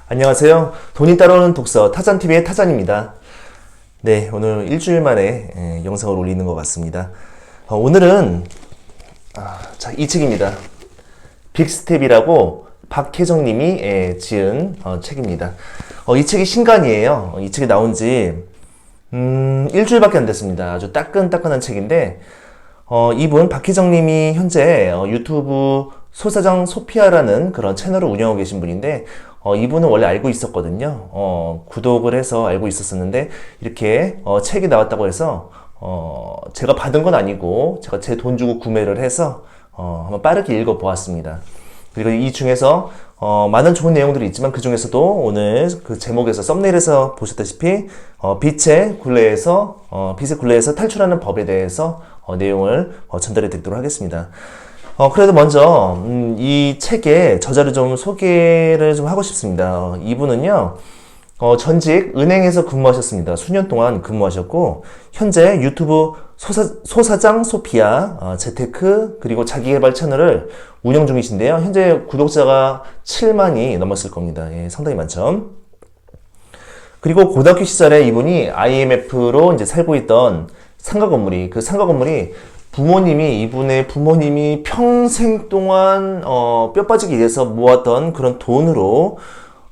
안녕하세요. 돈이 따라오는 독서 타잔TV의 타잔입니다. 네, 오늘 일주일 만에 영상을 올리는 것 같습니다. 오늘은 이 책입니다. 빅스텝이라고 박혜정 님이 지은 책입니다. 이 책이 신간이에요. 이 책이 나온 지 일주일밖에 안 됐습니다. 아주 따끈따끈한 책인데 이분 박혜정 님이 현재 유튜브 소사장 소피아라는 그런 채널을 운영하고 계신 분인데 이분은 원래 알고 있었거든요. 구독을 해서 알고 있었었는데 이렇게 책이 나왔다고 해서 제가 받은 건 아니고 제가 제 돈 주고 구매를 해서 한번 빠르게 읽어보았습니다. 그리고 이 중에서 많은 좋은 내용들이 있지만 그 중에서도 오늘 그 제목에서 썸네일에서 보셨다시피 빛의 굴레에서 탈출하는 법에 대해서 내용을 전달해 드리도록 하겠습니다. 그래도 먼저 이 책의 저자를 좀 소개를 좀 하고 싶습니다. 이분은요 전직 은행에서 근무하셨습니다. 수년 동안 근무하셨고 현재 유튜브 소사장 소피아 재테크 그리고 자기개발 채널을 운영 중이신데요. 현재 구독자가 7만이 넘었을 겁니다. 예, 상당히 많죠. 그리고 고등학교 시절에 이분이 IMF로 이제 살고 있던 상가 건물이 이분의 부모님이 평생 동안 뼈 빠지기 위해서 모았던 그런 돈으로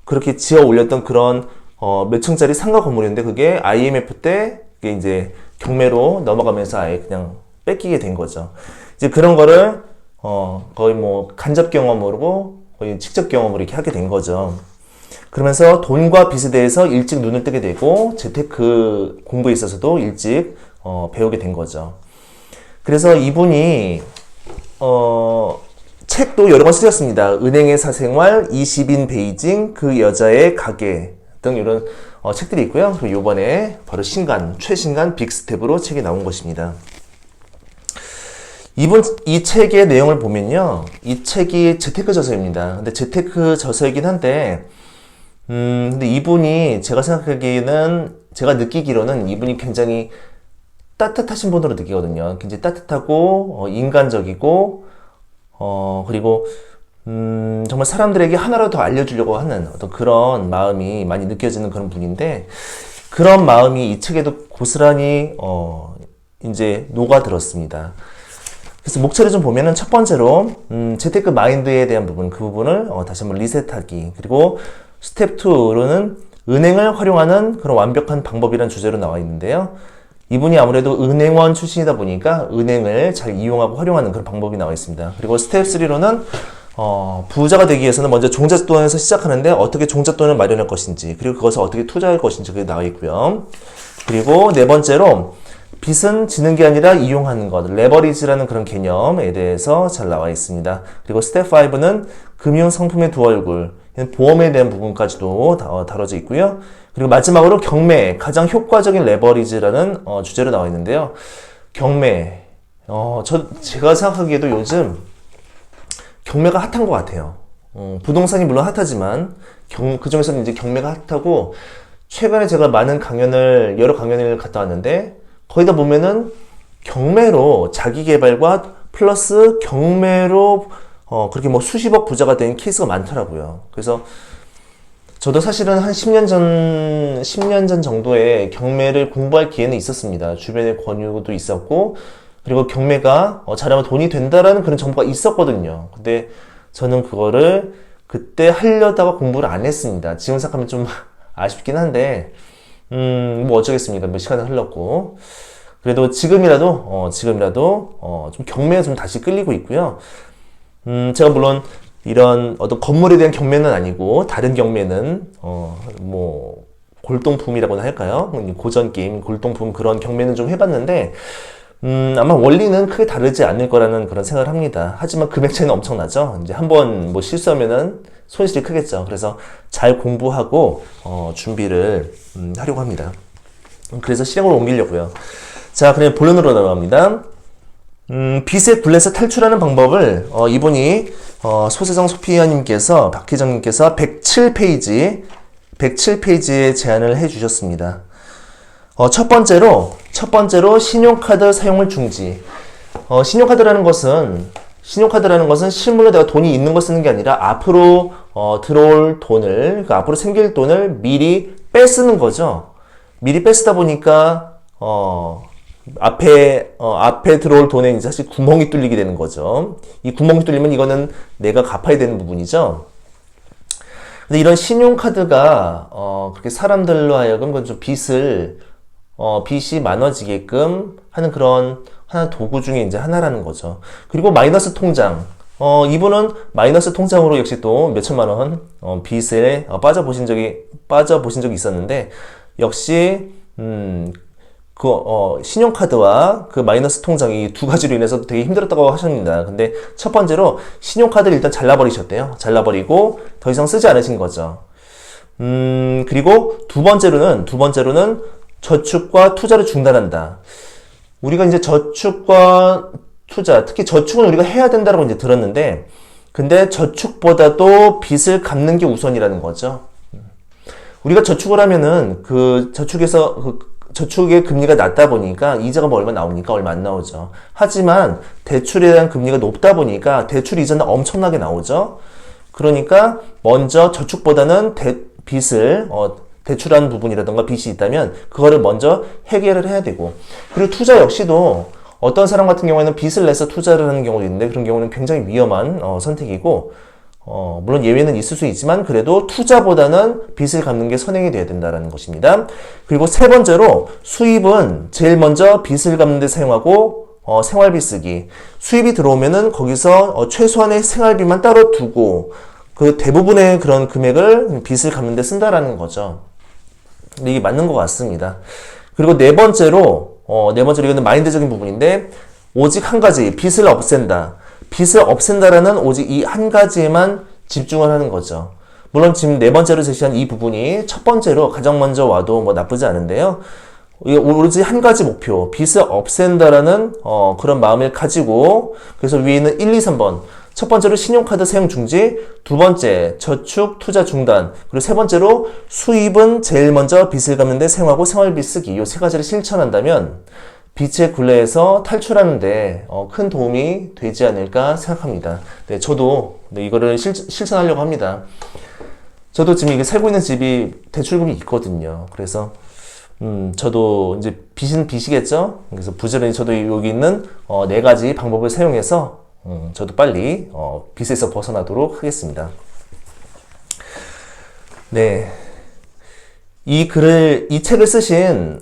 그렇게 지어 올렸던 그런 몇 층짜리 상가 건물인데 그게 IMF 때 그게 이제 경매로 넘어가면서 아예 그냥 뺏기게 된 거죠. 이제 그런 거를 거의 뭐 간접 경험으로 거의 직접 경험으로 이렇게 하게 된 거죠. 그러면서 돈과 빚에 대해서 일찍 눈을 뜨게 되고 재테크 공부에 있어서도 일찍 배우게 된 거죠. 그래서 이분이 책도 여러 권 쓰셨습니다. 은행의 사생활, 20인 베이징, 그 여자의 가게 등 이런 책들이 있고요. 그리고 이번에 바로 최신간 빅스텝으로 책이 나온 것입니다. 이 책의 내용을 보면요. 이 책이 재테크 저서입니다. 근데 재테크 저서이긴 한데 근데 이분이 제가 느끼기로는 이분이 굉장히 따뜻하신 분으로 느끼거든요. 굉장히 따뜻하고 인간적이고 그리고 정말 사람들에게 하나라도 더 알려주려고 하는 어떤 그런 마음이 많이 느껴지는 그런 분인데 그런 마음이 이 책에도 고스란히 이제 녹아들었습니다. 그래서 목차를 좀 보면은 첫 번째로 재테크 마인드에 대한 부분 그 부분을 다시 한번 리셋하기 그리고 스텝 2로는 은행을 활용하는 그런 완벽한 방법이라는 주제로 나와 있는데요. 이분이 아무래도 은행원 출신이다 보니까 은행을 잘 이용하고 활용하는 그런 방법이 나와 있습니다. 그리고 스텝 3로는 부자가 되기 위해서는 먼저 종잣돈에서 시작하는데 어떻게 종잣돈을 마련할 것인지 그리고 그것을 어떻게 투자할 것인지 그게 나와 있고요. 그리고 네 번째로 빚은 지는 게 아니라 이용하는 것, 레버리지라는 그런 개념에 대해서 잘 나와 있습니다. 그리고 스텝 5는 금융 상품의 두 얼굴, 보험에 대한 부분까지도 다뤄져 있고요. 그리고 마지막으로 경매, 가장 효과적인 레버리지라는 주제로 나와 있는데요. 경매, 제가 생각하기에도 요즘 경매가 핫한 것 같아요. 부동산이 물론 핫하지만 그 중에서는 이제 경매가 핫하고 최근에 제가 여러 강연을 갔다 왔는데 거의 다 보면은 경매로 자기개발과 플러스 경매로 그렇게 뭐 수십억 부자가 된 케이스가 많더라고요. 그래서 저도 사실은 한 10년 전 정도에 경매를 공부할 기회는 있었습니다. 주변에 권유도 있었고, 그리고 경매가 잘하면 돈이 된다라는 그런 정보가 있었거든요. 근데 저는 그거를 그때 하려다가 공부를 안 했습니다. 지금 생각하면 좀 아쉽긴 한데, 뭐 어쩌겠습니까. 몇 시간이 흘렀고. 그래도 지금이라도 좀 경매에 좀 다시 끌리고 있고요. 제가 물론 이런 어떤 건물에 대한 경매는 아니고 다른 경매는 뭐 골동품이라고나 할까요? 고전 게임 골동품 그런 경매는 좀 해봤는데 아마 원리는 크게 다르지 않을 거라는 그런 생각을 합니다. 하지만 금액 차이는 엄청나죠. 이제 한번 뭐 실수하면은 손실이 크겠죠. 그래서 잘 공부하고 준비를 하려고 합니다. 그래서 실행으로 옮기려고요. 자, 그럼 본론으로 들어갑니다. 빚의 굴레에서 탈출하는 방법을 이분이 소세정 소피아님께서 박희정님께서 107페이지에 제안을 해주셨습니다. 첫 번째로 첫 번째로 신용카드 사용을 중지. 신용카드라는 것은 실물로 내가 돈이 있는 걸 쓰는 게 아니라 앞으로 들어올 돈을, 그러니까 앞으로 생길 돈을 미리 빼쓰는 거죠. 미리 빼쓰다 보니까 앞에 들어올 돈에 이제 사실 구멍이 뚫리게 되는 거죠. 이 구멍이 뚫리면 이거는 내가 갚아야 되는 부분이죠. 근데 이런 신용카드가 그렇게 사람들로 하여금 좀 빚이 많아지게끔 하는 그런 하나 도구 중에 이제 하나라는 거죠. 그리고 마이너스 통장. 이분은 마이너스 통장으로 역시 또 몇천만 원 빚에 빠져보신 적이 있었는데, 역시 신용카드와 그 마이너스 통장이 두 가지로 인해서 되게 힘들었다고 하셨습니다. 근데 첫 번째로 신용카드를 일단 잘라버리셨대요. 잘라버리고 더 이상 쓰지 않으신 거죠. 그리고 두 번째로는 저축과 투자를 중단한다. 우리가 이제 저축과 투자, 특히 저축은 우리가 해야 된다고 이제 들었는데, 근데 저축보다도 빚을 갚는 게 우선이라는 거죠. 우리가 저축을 하면은 저축의 금리가 낮다 보니까 이자가 뭐 얼마 나오니까 얼마 안 나오죠. 하지만 대출에 대한 금리가 높다 보니까 대출 이자는 엄청나게 나오죠. 그러니까 먼저 저축보다는 빚을 대출한 부분이라던가 빚이 있다면 그거를 먼저 해결을 해야 되고, 그리고 투자 역시도 어떤 사람 같은 경우에는 빚을 내서 투자를 하는 경우도 있는데, 그런 경우는 굉장히 위험한 선택이고, 물론 예외는 있을 수 있지만 그래도 투자보다는 빚을 갚는 게 선행이 돼야 된다는 것입니다. 그리고 세 번째로 수입은 제일 먼저 빚을 갚는 데 사용하고 생활비 쓰기. 수입이 들어오면은 거기서 최소한의 생활비만 따로 두고 그 대부분의 그런 금액을 빚을 갚는 데 쓴다라는 거죠. 근데 이게 맞는 것 같습니다. 그리고 네 번째로 이거는 마인드적인 부분인데, 오직 한 가지, 빚을 없앤다. 빚을 없앤다라는 오직 이 한 가지에만 집중을 하는 거죠. 물론 지금 네 번째로 제시한 이 부분이 첫 번째로 가장 먼저 와도 뭐 나쁘지 않은데요. 오로지 한 가지 목표, 빚을 없앤다라는 그런 마음을 가지고, 그래서 위에 있는 1, 2, 3번. 첫 번째로 신용카드 사용 중지, 두 번째 저축 투자 중단, 그리고 세 번째로 수입은 제일 먼저 빚을 갚는 데 사용하고 생활비 쓰기. 이 세 가지를 실천한다면 빚의 굴레에서 탈출하는데 큰 도움이 되지 않을까 생각합니다. 네, 저도 이거를 실천하려고 합니다. 저도 지금 이게 살고 있는 집이 대출금이 있거든요. 그래서 저도 이제 빚은 빚이겠죠. 그래서 부지런히 저도 여기 있는 네 가지 방법을 사용해서 저도 빨리 빚에서 벗어나도록 하겠습니다. 네. 이 책을 쓰신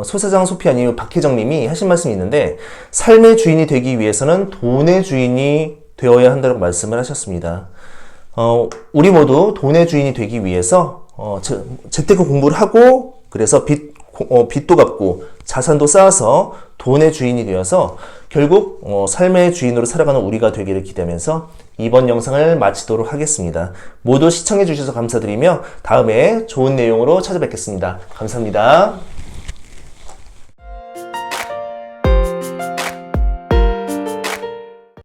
소사장 소피아님, 박혜정 님이 하신 말씀이 있는데, 삶의 주인이 되기 위해서는 돈의 주인이 되어야 한다고 말씀을 하셨습니다. 우리 모두 돈의 주인이 되기 위해서 재테크 공부를 하고, 그래서 빚도 갚고 자산도 쌓아서 돈의 주인이 되어서 결국 삶의 주인으로 살아가는 우리가 되기를 기대하면서 이번 영상을 마치도록 하겠습니다. 모두 시청해 주셔서 감사드리며 다음에 좋은 내용으로 찾아뵙겠습니다. 감사합니다.